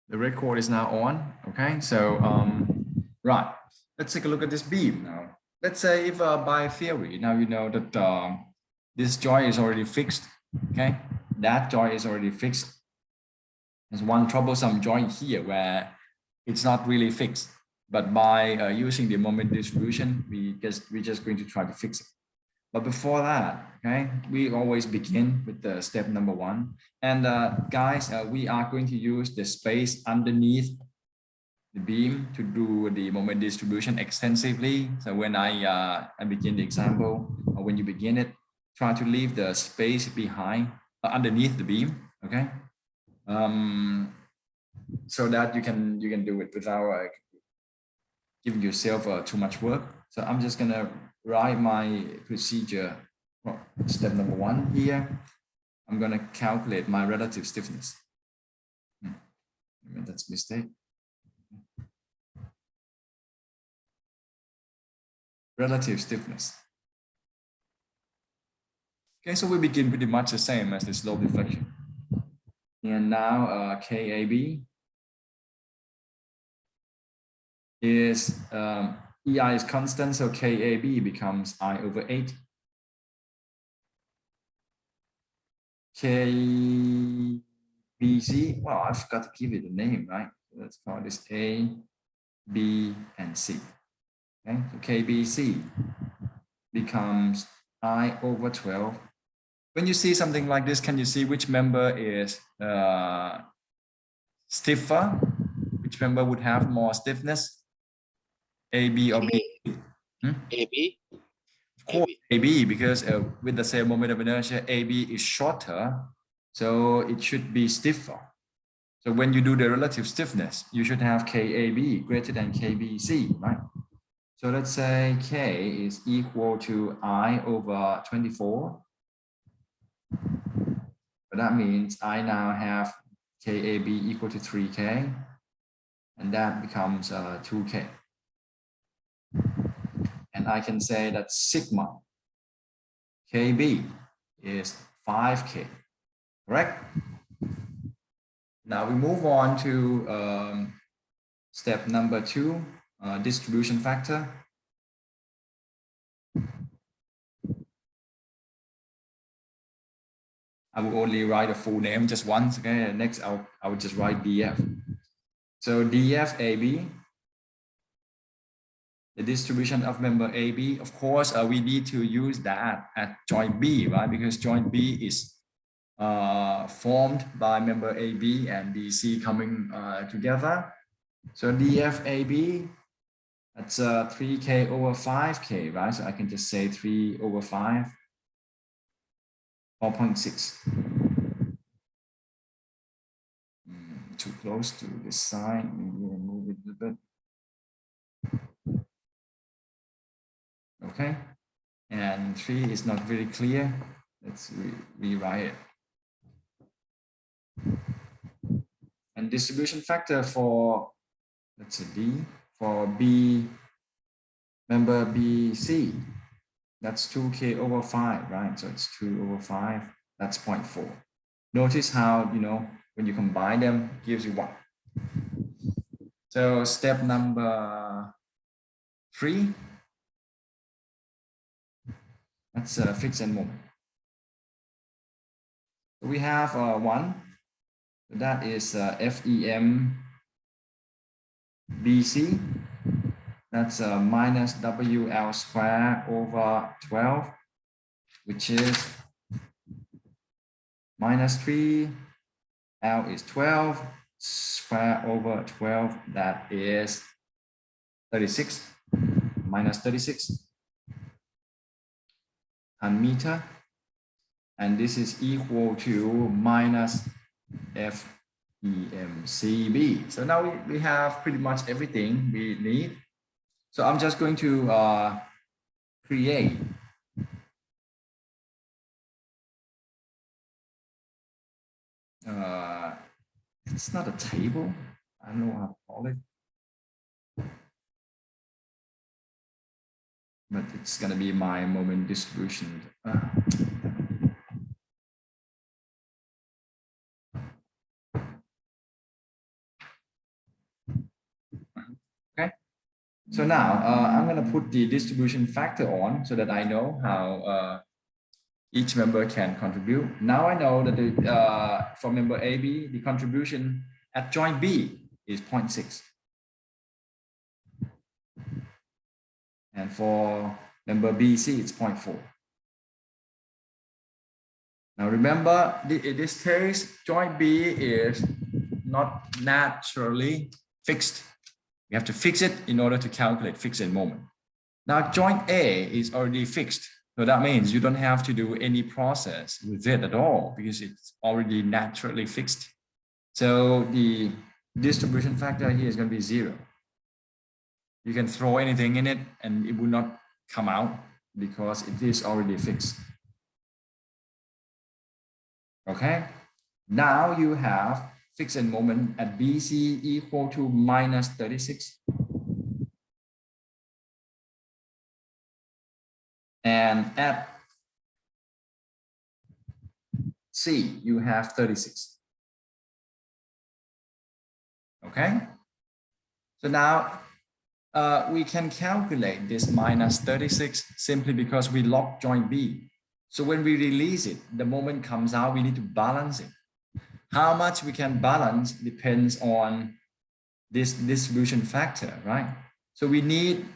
The record is now on. Okay, so right, let's take a look at this beam now. Let's say if by theory, now you know that this joint is already fixed. Okay, that joint is already fixed. There's one troublesome joint here where it's not really fixed, but by using the moment distribution, we're just going to try to fix it. But before that, okay, we always begin with the step number one. And guys, we are going to use the space underneath the beam to do the moment distribution extensively. So when I begin the example, or when you begin it, try to leave the space behind underneath the beam, okay? So that you can do it without giving yourself too much work. So I'm just gonna write my procedure. Well, step number one here. I'm gonna calculate my relative stiffness. That's a mistake. Relative stiffness. Okay, so we begin pretty much the same as the slope deflection. And now KAB is EI is constant, so KAB becomes I over 8. KBC, well, I forgot to give it a name, right? Let's call this A, B, and C. Okay, so KBC becomes I over 12. When you see something like this, can you see which member is stiffer? Which member would have more stiffness? A, B, or B? AB? Of course, AB, because with the same moment of inertia, AB is shorter, so it should be stiffer. So when you do the relative stiffness, you should have KAB greater than KBC, right? So let's say K is equal to I over 24. But that means I now have KAB equal to 3K, and that becomes 2K. And I can say that sigma KB is 5K, correct? Now we move on to step number 2, distribution factor. I will only write a full name just once, okay? Next, I will just write DF. So DF AB, the distribution of member AB, of course, we need to use that at joint B, right? Because joint B is formed by member AB and BC coming together. So DF AB, that's 3K over 5K, right? So I can just say 3 over 5, 4.6. Too close to this side, maybe I'll move it a little bit. Okay, and 3 is not very clear. Let's rewrite it. And distribution factor for, let's say D, for B, member BC, that's 2K over 5, right? So it's 2 over 5, that's 0.4. Notice how, you know, when you combine them, it gives you 1. So step number 3, that's fix and moment. We have 1, that is FEM BC, that's minus WL square over 12, which is minus 3, L is 12, square over 12, that is 36, minus 36 meter. And this is equal to minus FEMCB. So now we have pretty much everything we need. So I'm just going to create it's not a table. I don't know how to call it, but it's going to be my moment distribution. So now I'm going to put the distribution factor on so that I know how each member can contribute. Now I know that for member AB, the contribution at joint B is 0.6. And for member BC, it's 0.4. Now remember, in this case, joint B is not naturally fixed. We have to fix it in order to calculate fixed end moment. Now joint A is already fixed. So that means you don't have to do any process with it at all because it's already naturally fixed. So the distribution factor here is going to be 0. You can throw anything in it and it will not come out because it is already fixed. Okay, now you have fixed end moment at BC equal to minus 36. And at C, you have 36. Okay, so now we can calculate this minus 36 simply because we lock joint B. So when we release it, the moment comes out, we need to balance it. How much we can balance depends on this distribution factor, right? So we need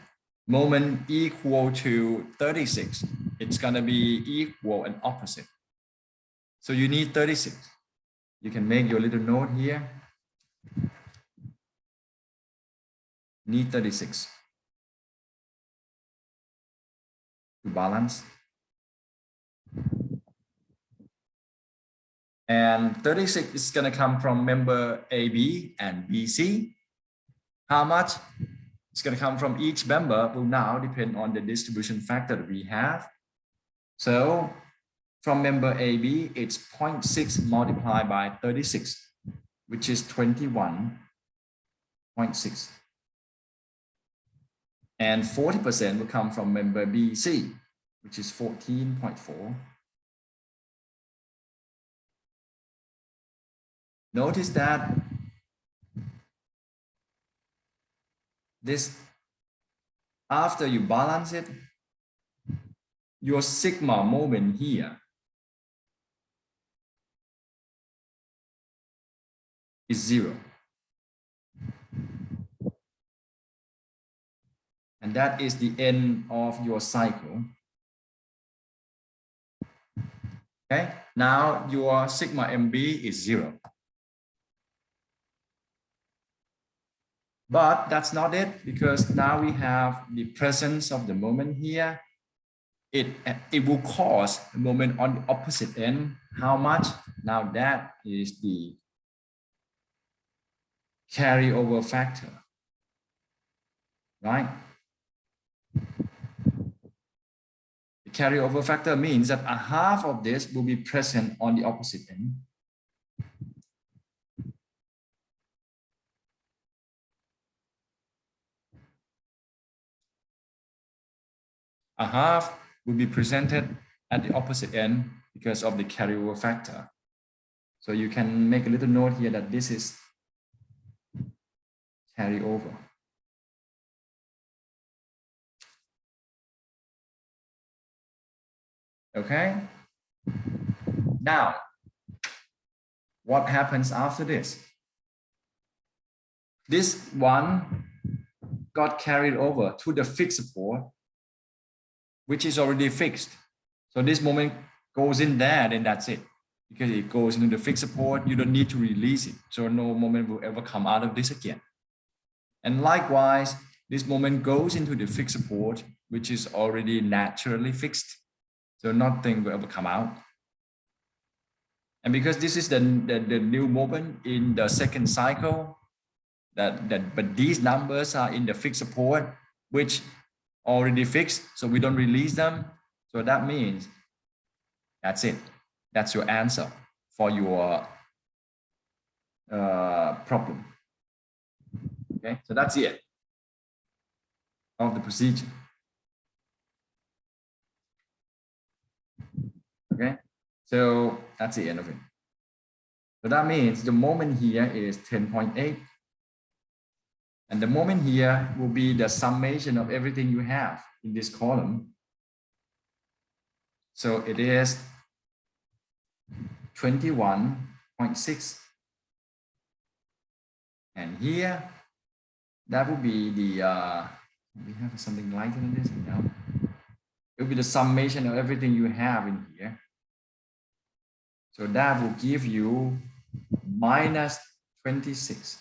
moment equal to 36. It's going to be equal and opposite. So you need 36. You can make your little note here. Need 36 to balance. And 36 is going to come from member AB and BC. How much it's going to come from each member will now depend on the distribution factor that we have. So from member AB, it's 0.6 multiplied by 36, which is 21.6. And 40% will come from member BC, which is 14.4. Notice that this, after you balance it, your sigma moment here is 0. And that is the end of your cycle. Okay, now your sigma MB is 0. But that's not it, because now we have the presence of the moment here. It will cause a moment on the opposite end. How much? Now that is the carryover factor, right? The carryover factor means that a half of this will be present on the opposite end. A half will be presented at the opposite end because of the carryover factor. So you can make a little note here that this is carryover. Okay. Now, what happens after this? This one got carried over to the fixed support, which is already fixed. So this moment goes in there, then that's it. Because it goes into the fixed support, you don't need to release it. So no moment will ever come out of this again. And likewise, this moment goes into the fixed support, which is already naturally fixed. So nothing will ever come out. And because this is the new moment in the second cycle, but these numbers are in the fixed support, which already fixed, so we don't release them. So that means that's it. That's your answer for your problem. Okay, so that's it of the procedure. Okay, so that's the end of it. So that means the moment here is 10.8. And the moment here will be the summation of everything you have in this column. So it is 21.6. And here, that will be the, we have something lighter than this, no? It will be the summation of everything you have in here. So that will give you minus 26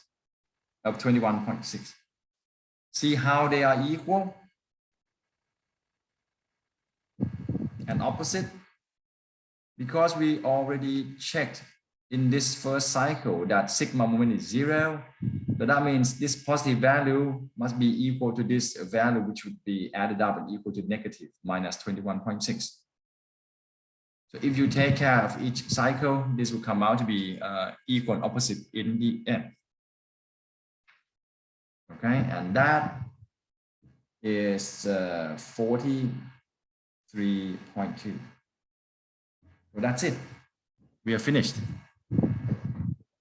of 21.6. See how they are equal and opposite? Because we already checked in this first cycle that sigma moment is 0. So that means this positive value must be equal to this value, which would be added up and equal to negative minus 21.6. So if you take care of each cycle, this will come out to be equal and opposite in the end. Okay, and that is 43.2. So that's it. We are finished.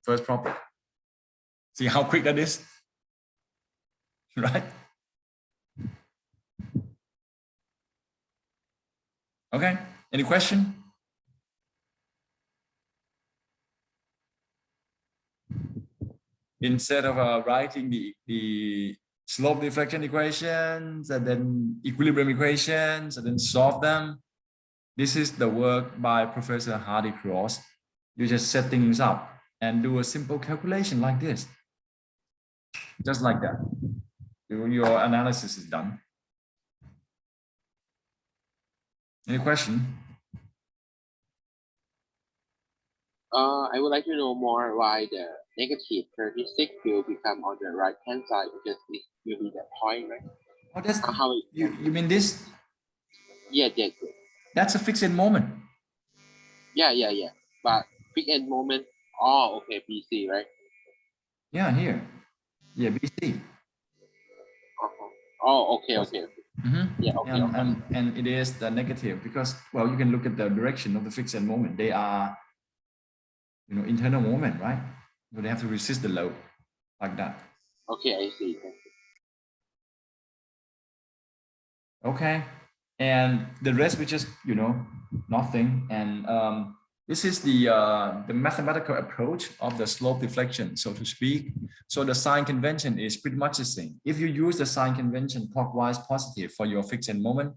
First problem. See how quick that is, right? Okay, any question? Instead of writing the slope deflection equations and then equilibrium equations and then solve them, this is the work by Professor Hardy Cross. You just set things up and do a simple calculation like this. Just like that. Your analysis is done. Any question? I would like to know more why the negative 36 will become on the right hand side because it will be the point, right? Oh, that's How it you mean this? Yeah. That's a fixed moment. Yeah. But big end moment. Oh, okay, BC, right? Yeah, here. Yeah, BC. Oh, okay. Mm-hmm. Yeah, okay. And it is the negative because, well, you can look at the direction of the fixed end moment. They are, you know, internal moment, right? So they have to resist the load like that. Okay, I see. Okay, and the rest we just, you know, nothing. And this is the mathematical approach of the slope deflection, so to speak. So the sign convention is pretty much the same. If you use the sign convention clockwise positive for your fixed end moment,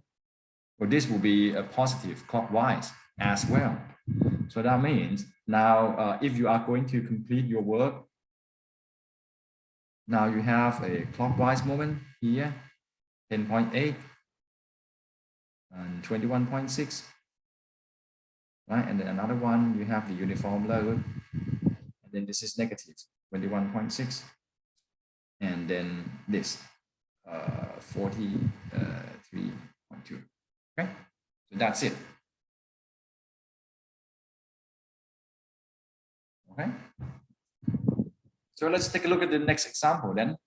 well, this will be a positive clockwise as well. So that means now if you are going to complete your work, now you have a clockwise moment here, 10.8 and 21.6. Right, and then another one, you have the uniform load, and then this is negative 21.6, and then this 43.2. Okay, so that's it. Okay, so let's take a look at the next example then.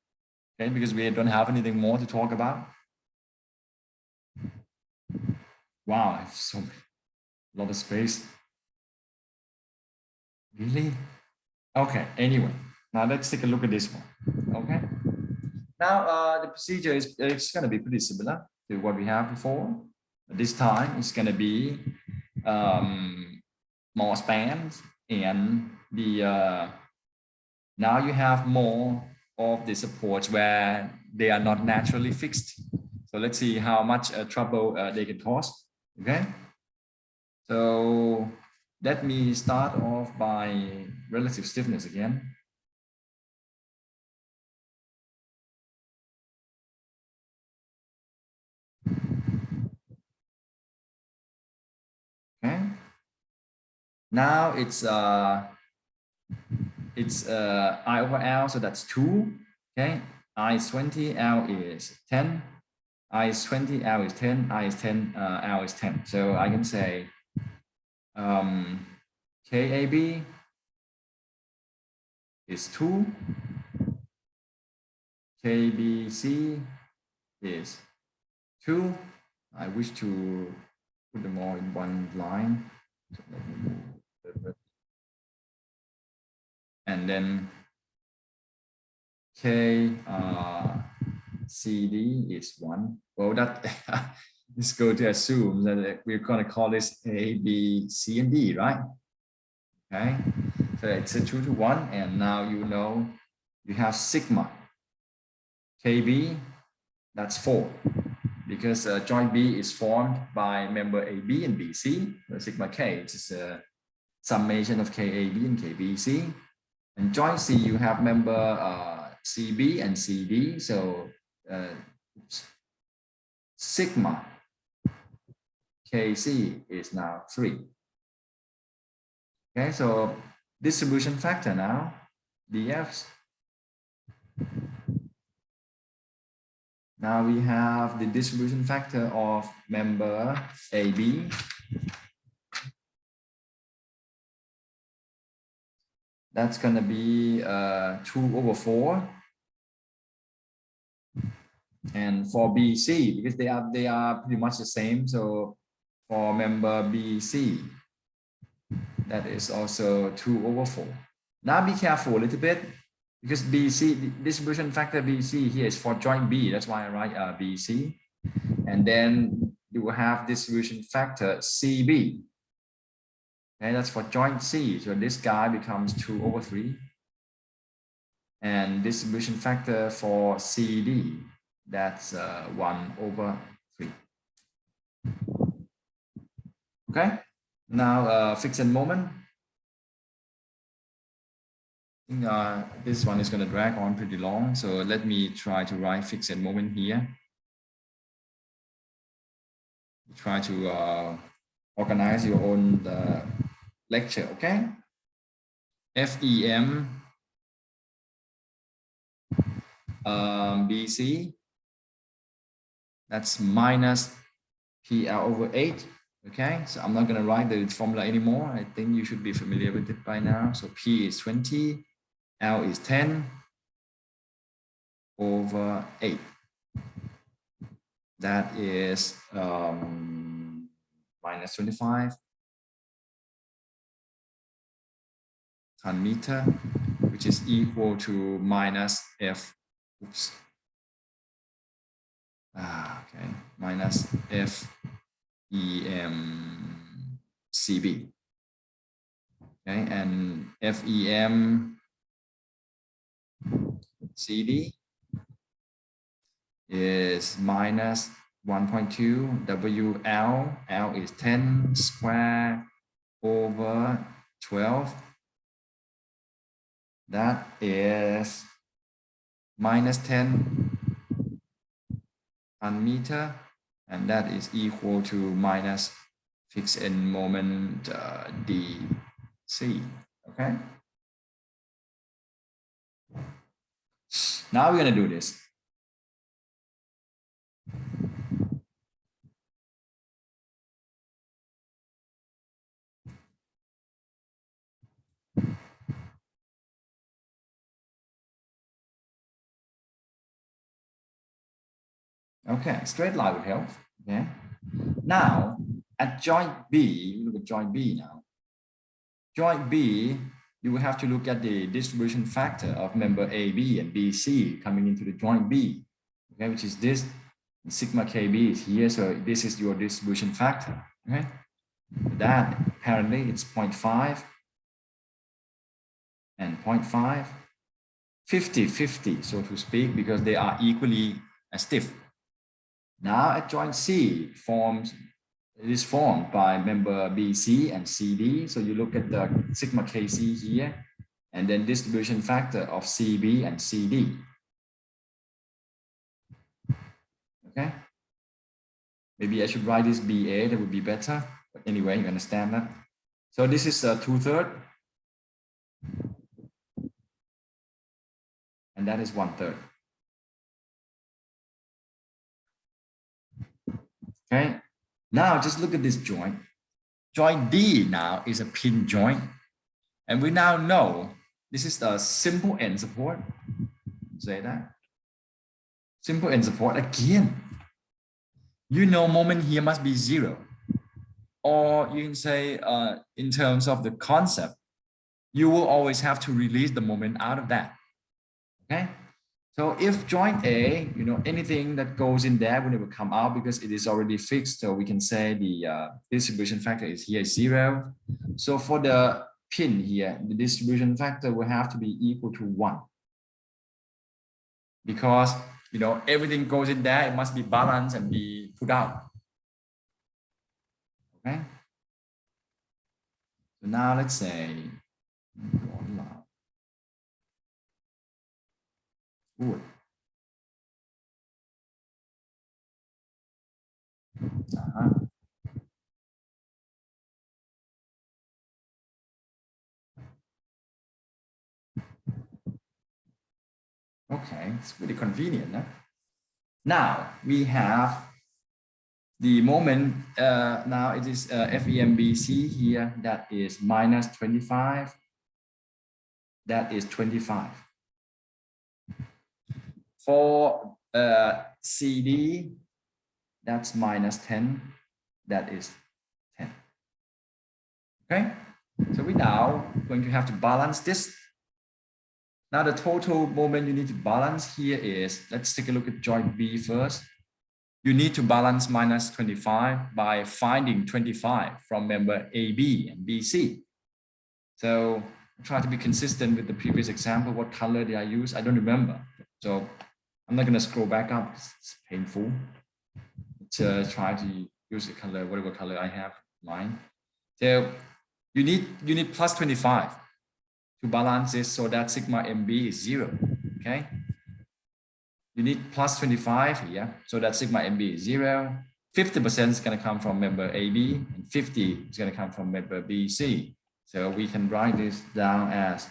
Okay, because we don't have anything more to talk about. Wow, I have so many, a lot of space. Really? Okay, anyway, now let's take a look at this one. Okay, now the procedure is it's going to be pretty similar to what we have before. This time it's going to be more spans, and the now you have more of the supports where they are not naturally fixed. So let's see how much trouble they can cause. Okay, so let me start off by relative stiffness again. Okay, now it's I over L, so that's 2. Okay, I is 20, L is 10, I is 20, L is 10, I is 10, L is 10. So I can say KAB is 2, KBC is 2. I wish to put them all in one line. So let me move it. And then K CD is 1. Well, that is going to assume that we're going to call this A, B, C, and D, right? Okay, so it's a 2 to 1, and now you know you have sigma KB, that's 4, because joint B is formed by member AB and BC. The sigma K is a summation of KAB and KBC. And joint C, you have member CB and CD. So sigma KC is now 3. Okay, so distribution factor now, DFs. Now we have the distribution factor of member AB. That's going to be 2/4. And for BC, because they are pretty much the same. So for member BC, that is also 2/4. Now be careful a little bit, because BC, the distribution factor BC here is for joint B. That's why I write BC. And then you will have distribution factor CB. Okay, that's for joint C. So this guy becomes 2/3. And distribution factor for CD, that's 1/3. Okay, now fixed moment. I think this one is going to drag on pretty long, so let me try to write fixed moment here. Try to organize your own lecture, okay? FEM BC, that's minus PL/8. Okay, so I'm not going to write the formula anymore. I think you should be familiar with it by now. So P is 20, L is 10/8. That is minus 25 ton meter, which is equal to minus F. Oops. Okay, minus FEM CB. Okay, and FEM CD is minus 1.2 WL. L is 10/12. That is minus 10 ton meter, and that is equal to minus fixed end moment DC. Okay. Now we're going to do this. Okay, straight line would help. Okay. Now at joint B, look at joint B now. Joint B, you will have to look at the distribution factor of member AB and BC coming into the joint B, okay, which is this. Sigma KB is here, so this is your distribution factor. Okay, that apparently it's 0.5 and 0.5, 50-50, so to speak, because they are equally stiff. Now at joint C it is formed by member BC and CD. So you look at the sigma KC here, and then distribution factor of CB and CD. Okay. Maybe I should write this BA, that would be better. But anyway, you understand that. So this is 2/3. And that is 1/3. Okay. Now just look at this joint. Joint D now is a pin joint. And we now know this is the simple end support. Say that. Simple end support again. You know moment here must be 0. Or you can say in terms of the concept, you will always have to release the moment out of that. Okay. So if joint A, anything that goes in there will never come out because it is already fixed. So we can say the distribution factor is here 0. So for the pin here, the distribution factor will have to be equal to 1. Because, everything goes in there, it must be balanced and be put out. Okay. So now let's say, good. Okay, it's pretty convenient. Huh? Now we have the moment. Now it is FEMBC here. That is minus 25. That is 25. For CD, that's minus 10. That is 10. Okay, so we now going to have to balance this. Now the total moment you need to balance here is, let's take a look at joint B first. You need to balance minus 25 by finding 25 from member AB and BC. So try to be consistent with the previous example. What color did I use? I don't remember. So I'm not going to scroll back up. It's painful. Let's try to use the color, whatever color I have in mind. So you need plus 25 to balance this so that sigma MB is 0. Okay. You need plus 25 here so that sigma MB is 0. 50% is going to come from member AB and 50 is going to come from member BC. So we can write this down as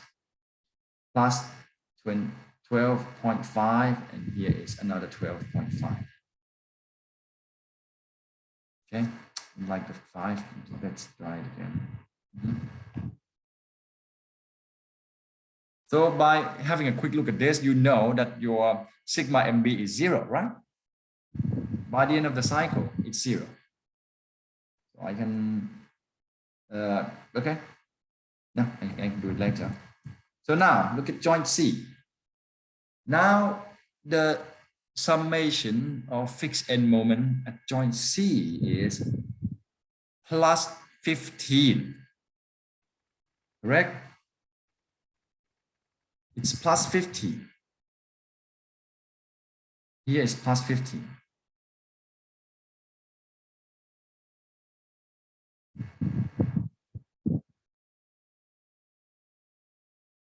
plus 12.5 and here is another 12.5. Okay, like the 5, let's try it again. So by having a quick look at this, you know that your sigma MB is 0, right? By the end of the cycle, it's 0. So I can, okay. No, I can do it later. So now look at joint C. Now the summation of fixed end moment at joint C is plus 15. Correct? It's plus 15. Here is plus 15.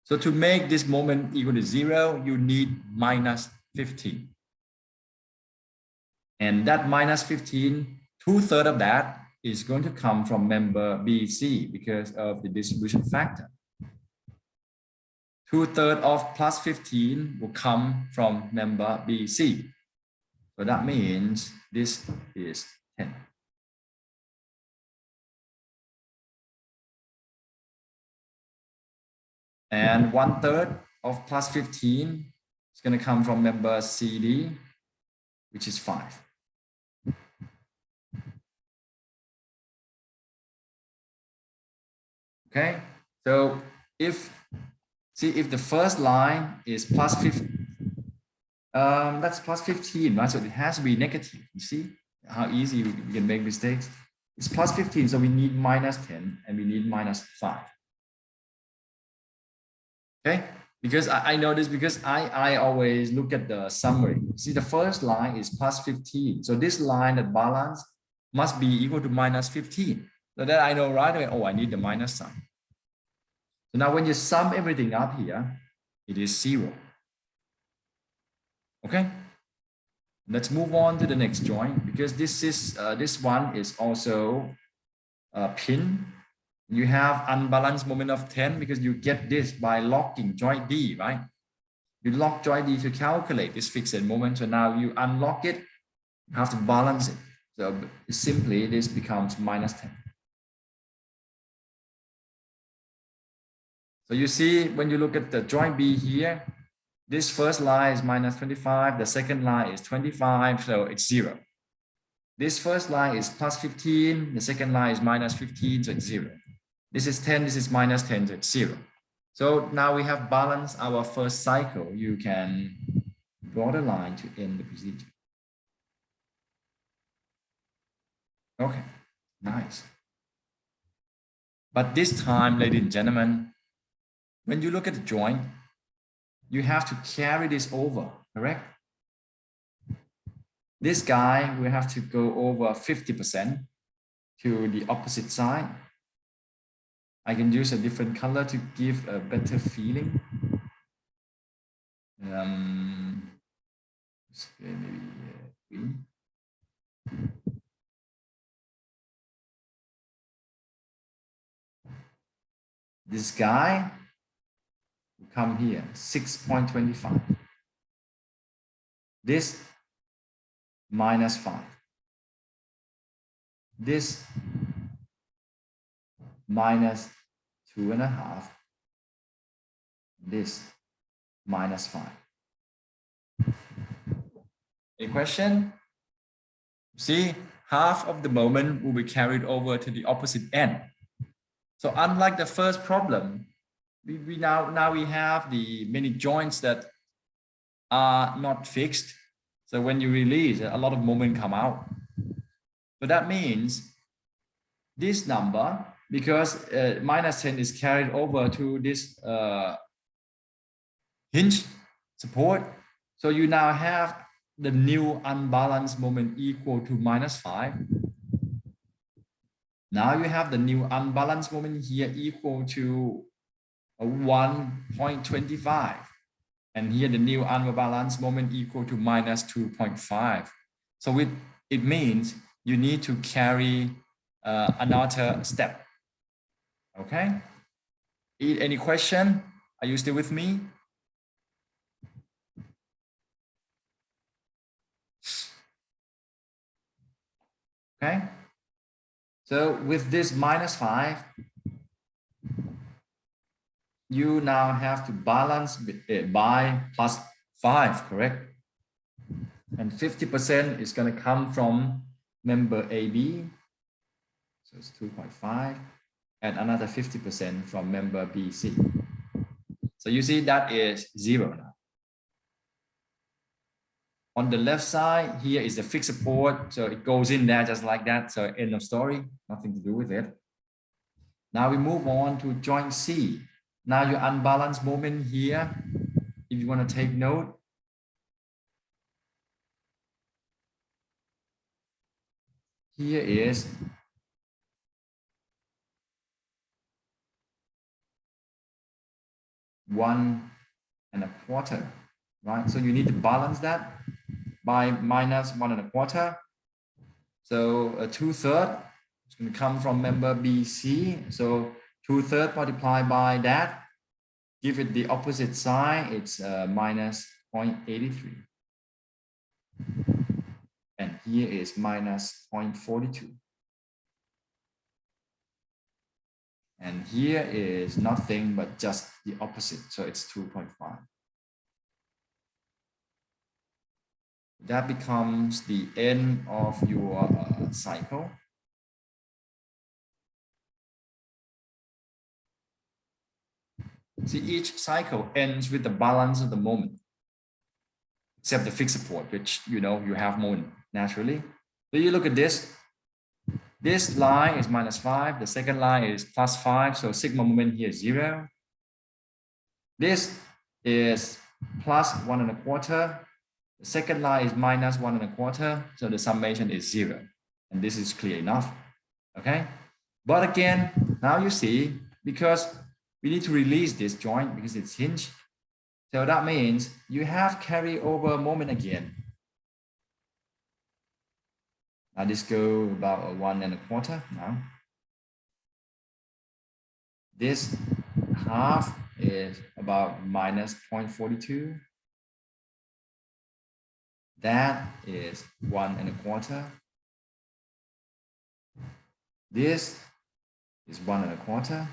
So to make this moment equal to 0, you need minus 15. And that minus 15, 2/3 of that is going to come from member BC because of the distribution factor. 2/3 of plus 15 will come from member BC. So that means this is 10. And 1/3 of plus 15 is going to come from member CD, which is 5. Okay, so if the first line is plus 15, that's plus 15, right? So it has to be negative. You see how easy we can make mistakes? It's plus 15, so we need minus 10 and we need minus 5. Okay, because I know this because I always look at the summary. See, the first line is plus 15. So this line that balance must be equal to minus 15. So that I know right away, oh, I need the minus sign. So now when you sum everything up here, it is 0. Okay, let's move on to the next joint because this one is also a pin. You have unbalanced moment of 10 because you get this by locking joint D, right? You lock joint D to calculate this fixed moment. So now you unlock it, you have to balance it. So simply this becomes minus 10. So you see when you look at the joint B here, this first line is minus 25, the second line is 25, so it's 0. This first line is plus 15, the second line is minus 15, so it's 0. This is 10, this is minus 10, so it's 0. So now we have balanced our first cycle. You can draw the line to end the procedure. Okay, nice. But this time, ladies and gentlemen, when you look at the joint, you have to carry this over, correct? This guy will have to go over 50% to the opposite side. I can use a different color to give a better feeling. Maybe green. This guy will come here, 6.25. This -5. This -2.5. This -5. A question? See, half of the moment will be carried over to the opposite end. So unlike the first problem, we now we have the many joints that are not fixed. So when you release, a lot of moment come out. So that means this number, because -10 is carried over to this hinge support. So you now have the new unbalanced moment equal to -5. Now you have the new unbalanced moment here equal to 1.25. And here the new unbalanced moment equal to -2.5. So it means you need to carry another step. Okay? Any question? Are you still with me? Okay? So with this -5, you now have to balance it by +5, correct? And 50% is going to come from member AB. So it's 2.5. And another 50% from member BC. So you see that is 0 now. On the left side, here is the fixed support. So it goes in there just like that. So end of story, nothing to do with it. Now we move on to joint C. Now your unbalanced moment here, if you want to take note, here is one and a quarter, right? So you need to balance that by -1.25. So 2/3 is going to come from member BC. So 2/3 multiplied by that, give it the opposite sign, it's -0.83. And here is -0.42. And here is nothing but just the opposite. So it's 2.5. That becomes the end of your cycle. See, each cycle ends with the balance of the moment, except the fixed support, which you have moment naturally. So you look at this. This line is -5. The second line is +5. So sigma moment here is 0. This is +1.25. The second line is -1.25. So the summation is 0. And this is clear enough. Okay. But again, now you see, because we need to release this joint because it's hinged. So that means you have carryover moment again. Now this go about 1.25 now. This half is about -0.42. That is 1.25. This is 1.25.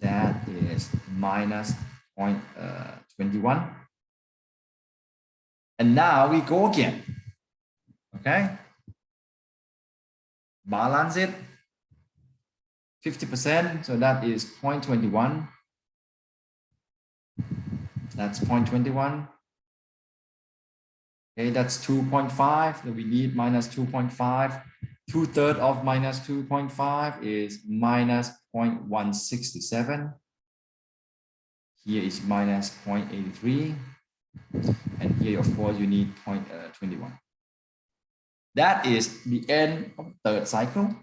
That is -0.21. And now we go again. Okay. Balance it. 50%. So that is 0.21. That's 0.21. Okay, that's 2.5. So we need minus 2.5. 2/3 of minus 2.5 is minus 0.167. Here is minus 0.83. And here, of course, you need 0.21. That is the end of the third cycle.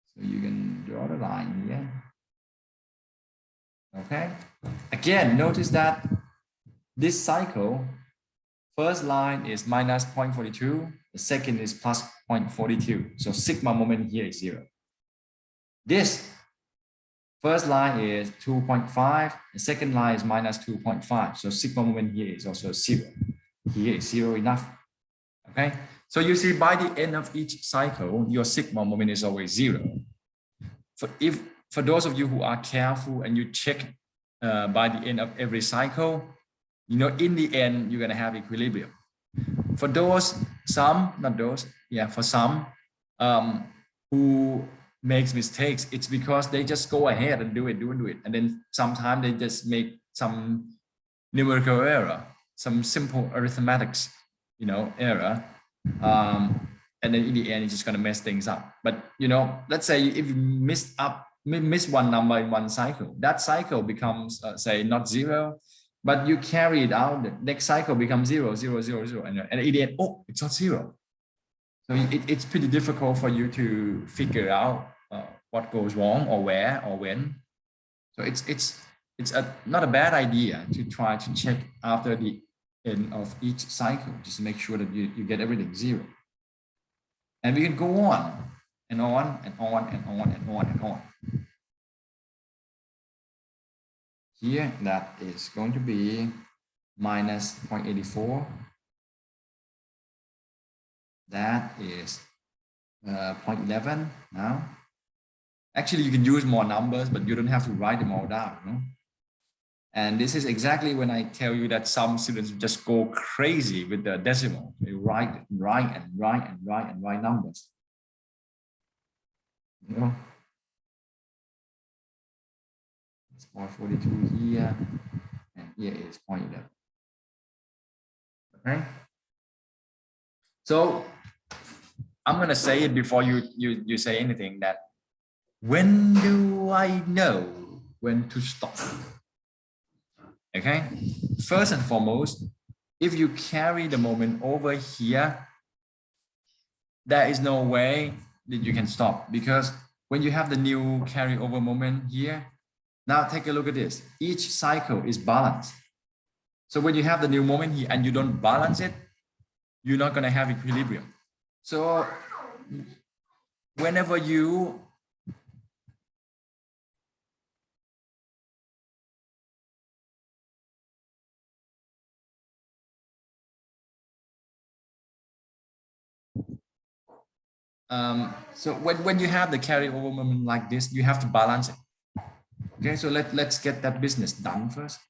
So you can draw the line here. Okay. Again, notice that this cycle, first line is minus 0.42. The second is plus 0.42. So sigma moment here is 0. This first line is 2.5. The second line is minus 2.5. So sigma moment here is also 0. Here is 0 enough. Okay. So you see by the end of each cycle, your sigma moment is always 0. For those of you who are careful and you check by the end of every cycle, you know, in the end, you're going to have equilibrium. For those, for some who makes mistakes, it's because they just go ahead and do it. And then sometimes they just make some numerical error, some simple arithmetics, you know, error. And then in the end, it's just going to mess things up. But, you know, let's say if you miss one number in one cycle, that cycle becomes, say, not 0, but you carry it out, the next cycle becomes 0, 0, 0, 0. And in the end, oh, it's not 0. So it's pretty difficult for you to figure out what goes wrong or where or when. So it's not a bad idea to try to check after the end of each cycle, just to make sure that you get everything 0. And we can go on and on and on and on and on and on. Here, that is going to be minus 0.84. That is 0.11 now. Actually, you can use more numbers, but you don't have to write them all down. You know? And this is exactly when I tell you that some students just go crazy with the decimal. They write numbers. You know? It's 0.42 here, and here is 0.11. Okay. So I'm going to say it before you say anything, that when do I know when to stop? Okay. First and foremost, if you carry the moment over here, there is no way that you can stop, because when you have the new carryover moment here, now take a look at this. Each cycle is balanced. So when you have the new moment here and you don't balance it, you're not going to have equilibrium. So whenever you so when you have the carryover moment like this, you have to balance it. Okay, so let's get that business done first.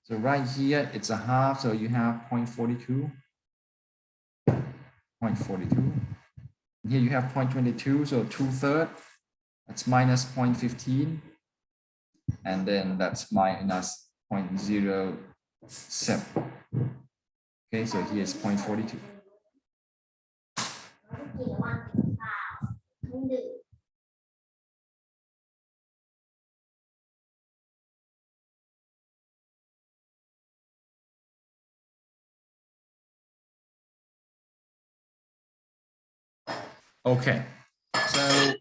So right here, it's a half, so you have 0.42. 0.42. Here you have 0.22, so 2/3. That's minus 0.15. And then that's minus 0.07. Okay, so here's 0.42. Okay, so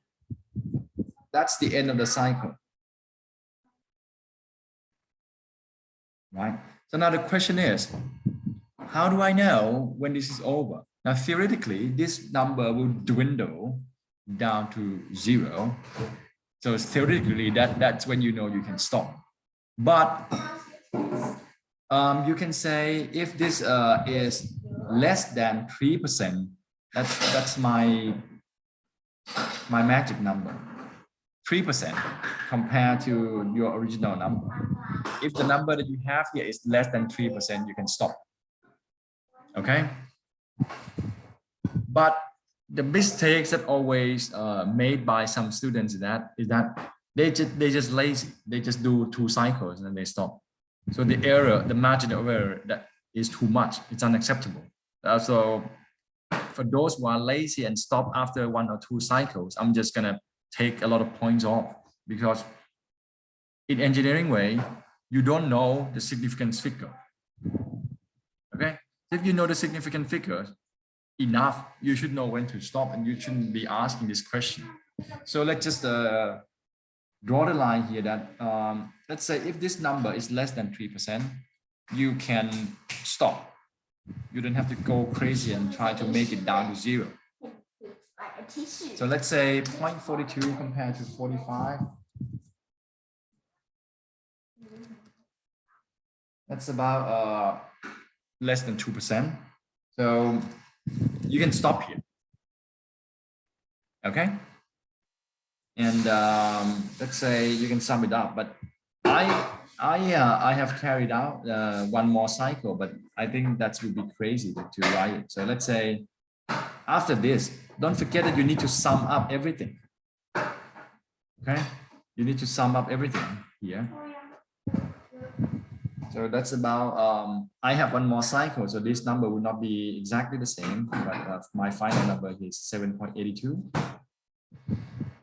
that's the end of the cycle, right? So now the question is, how do I know when this is over? Now, theoretically, this number will dwindle down to 0. So theoretically, that's when you know you can stop. But you can say if this is less than 3%, that's my magic number. 3% compared to your original number. If the number that you have here is less than 3%, you can stop. Okay. But the mistakes that always made by some students is that they just lazy. They just do 2 cycles and then they stop. So the error, the margin of error, that is too much. It's unacceptable. So for those who are lazy and stop after 1 or 2 cycles, I'm just gonna take a lot of points off, because in engineering way, you don't know the significance figure. Okay, if you know the significant figures enough, you should know when to stop, and you shouldn't be asking this question. So let's just draw the line here that let's say if this number is less than 3%, you can stop. You don't have to go crazy and try to make it down to 0. So let's say 0.42 compared to 45. That's about less than 2%. So you can stop here. Okay. And let's say you can sum it up, but I have carried out 1 more cycle, but I think that would be crazy to write it. So let's say after this, don't forget that you need to sum up everything. Okay, you need to sum up everything here. So that's about, I have 1 more cycle, so this number will not be exactly the same, but my final number is 7.82.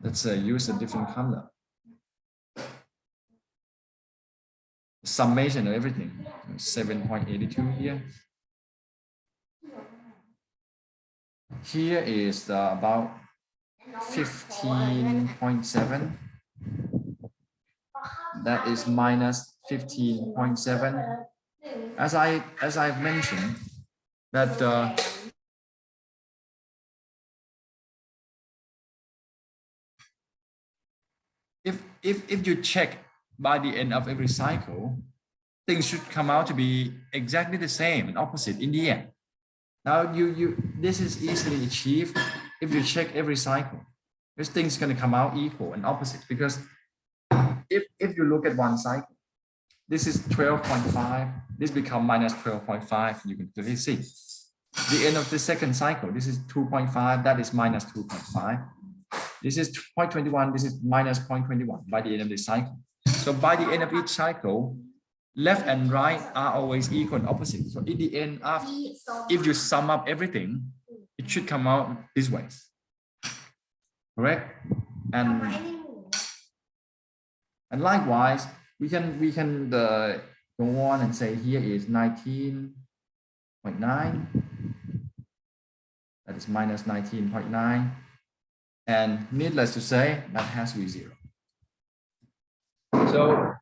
Let's use a different color. Summation of everything, 7.82 here. Here is about 15.7. That is minus 15.7. As I've mentioned, that if you check by the end of every cycle, things should come out to be exactly the same and opposite in the end. Now this is easily achieved if you check every cycle. This thing's going to come out equal and opposite, because if you look at 1 cycle, this is 12.5, this become minus 12.5, you can clearly see. The end of the second cycle, this is 2.5, that is minus 2.5. This is 0.21, this is minus 0.21 by the end of the cycle. So by the end of each cycle, left and right are always equal and opposite. So in the end, if you sum up everything, it should come out this way. Correct? And likewise, we can go on and say here is 19.9. That is minus 19.9. And needless to say, that has to be 0. So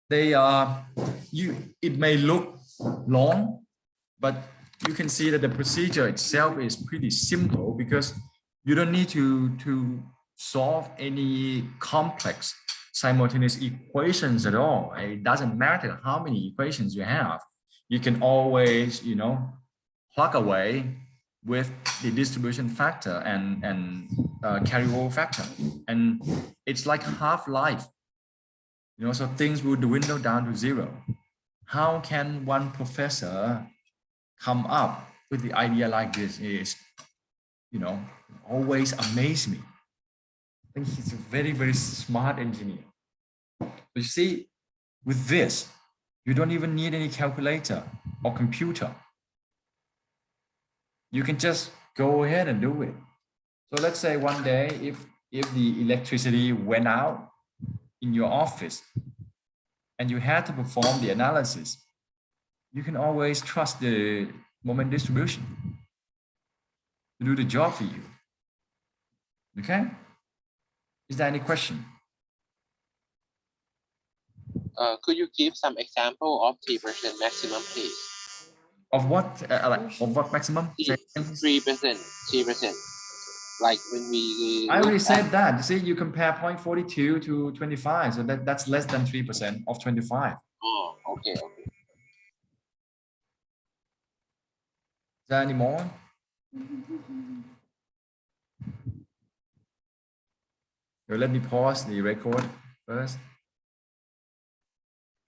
they are, it may look long, but you can see that the procedure itself is pretty simple, because you don't need to solve any complex simultaneous equations at all. It doesn't matter how many equations you have. You can always, plug away with the distribution factor and carryover factor, and it's like half-life. So things will dwindle down to 0. How can one professor come up with the idea like this is, always amaze me. I think he's a very, very smart engineer. But you see, with this, you don't even need any calculator or computer. You can just go ahead and do it. So let's say one day, if the electricity went out in your office and you had to perform the analysis, you can always trust the moment distribution to do the job for you. Okay? Is there any question? Could you give some example of 3% maximum, please? Of what? Of what maximum? 3%. Like when we. I already said that. You see, you compare 0.42 to 25, so that's less than 3% of 25. Oh, okay. Is there any more? So let me pause the record first.